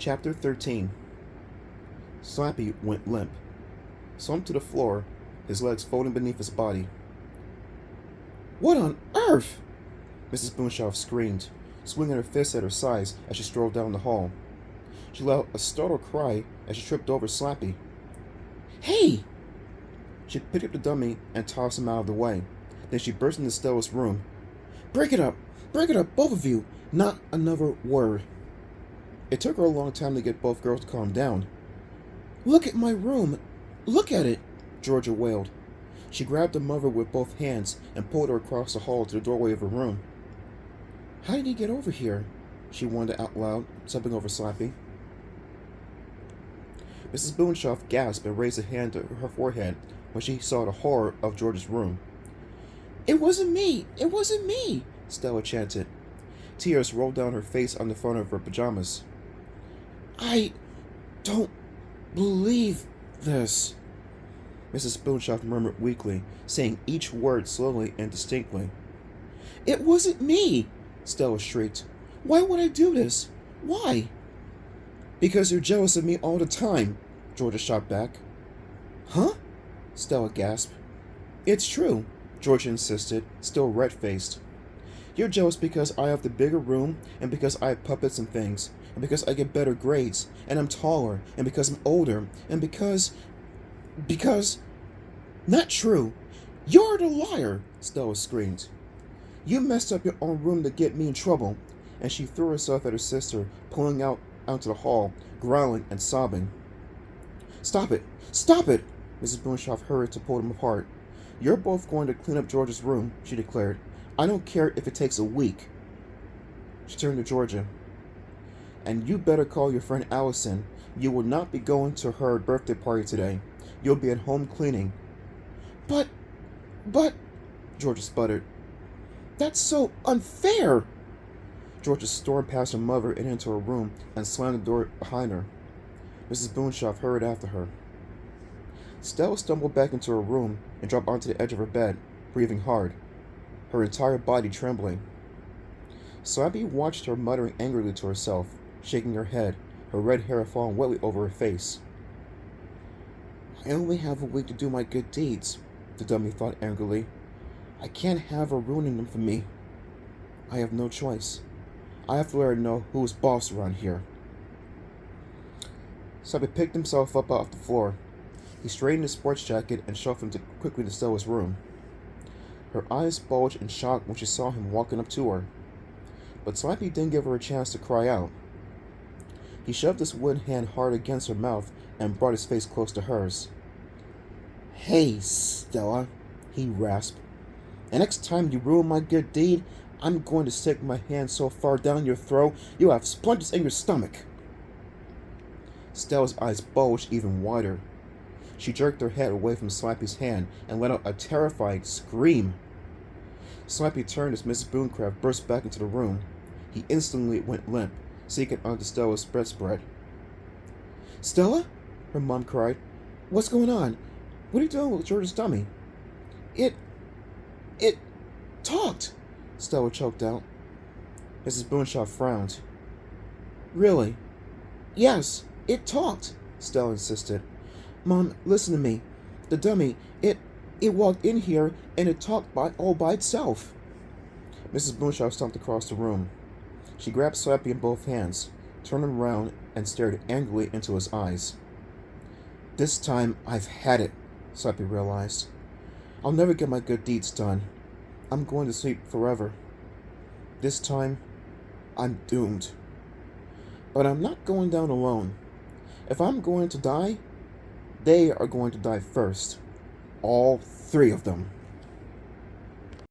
Chapter 13. Slappy went limp, slumped to the floor, his legs folding beneath his body. "What on earth?" Mrs. Boonshoff screamed, swinging her fists at her sides as she strode down the hall. She let out a startled cry as she tripped over Slappy. "Hey!" She picked up the dummy and tossed him out of the way. Then she burst into Stella's room. Break it up! Break it up, both of you! Not another word!" It took her a long time to get both girls to calm down. "Look at my room! Look at it!" Georgia wailed. She grabbed her mother with both hands and pulled her across the hall to the doorway of her room. "How did he get over here?" she wondered out loud, stepping over Slappy. Mrs. Boonshoff gasped and raised a hand to her forehead when she saw the horror of George's room. "It wasn't me! It wasn't me!" Stella chanted. Tears rolled down her face on the front of her pajamas. "I don't believe this," Mrs. Boonshoff murmured weakly, saying each word slowly and distinctly. "It wasn't me!" Stella shrieked. "Why would I do this? Why?" "Because you're jealous of me all the time," Georgia shot back. "Huh?" Stella gasped. "It's true," Georgia insisted, still red-faced. "You're jealous because I have the bigger room, and because I have puppets and things, and because I get better grades, and I'm taller, and because I'm older, and because... Not true! You're the liar!" Stella screamed. "You messed up your own room to get me in trouble," and she threw herself at her sister, pulling out onto the hall, growling and sobbing. "Stop it! Stop it!" Mrs. Boonshoff hurried to pull them apart. "You're both going to clean up George's room," she declared. "I don't care if it takes a week." She turned to Georgia. "And you better call your friend Allison. You will not be going to her birthday party today. You'll be at home cleaning." But, Georgia sputtered. "That's so unfair!" Georgia stormed past her mother and into her room and slammed the door behind her. Mrs. Boonshoff hurried after her. Stella stumbled back into her room and dropped onto the edge of her bed, breathing hard, her entire body trembling. Slappy watched her, muttering angrily to herself, shaking her head, her red hair falling wetly over her face. "I only have a week to do my good deeds," the dummy thought angrily. "I can't have her ruining them for me. I have no choice. I have to let her know who's boss around here." Slappy picked himself up off the floor. He straightened his sports jacket and shuffled quickly to Stella's room. Her eyes bulged in shock when she saw him walking up to her. But Slappy didn't give her a chance to cry out. He shoved his wooden hand hard against her mouth and brought his face close to hers. "Hey, Stella," he rasped. "The next time you ruin my good deed, I'm going to stick my hand so far down your throat you'll have splinters in your stomach." Stella's eyes bulged even wider. She jerked her head away from Slappy's hand and let out a terrified scream. Slappy turned as Mrs. Booncraft burst back into the room. He instantly went limp, sinking onto Stella's bedspread. "Stella?" her mom cried. "What's going on? What are you doing with George's dummy?" It talked," Stella choked out. Mrs. Boonshoff frowned. "Really?" "Yes, it talked," Stella insisted. "Mom, listen to me. The dummy, it walked in here and it talked all by itself." Mrs. Boonshoff stomped across the room. She grabbed Slappy in both hands, turned him around, and stared angrily into his eyes. "This time I've had it," Slappy realized. "I'll never get my good deeds done. I'm going to sleep forever. This time, I'm doomed. But I'm not going down alone. If I'm going to die, they are going to die first. All three of them."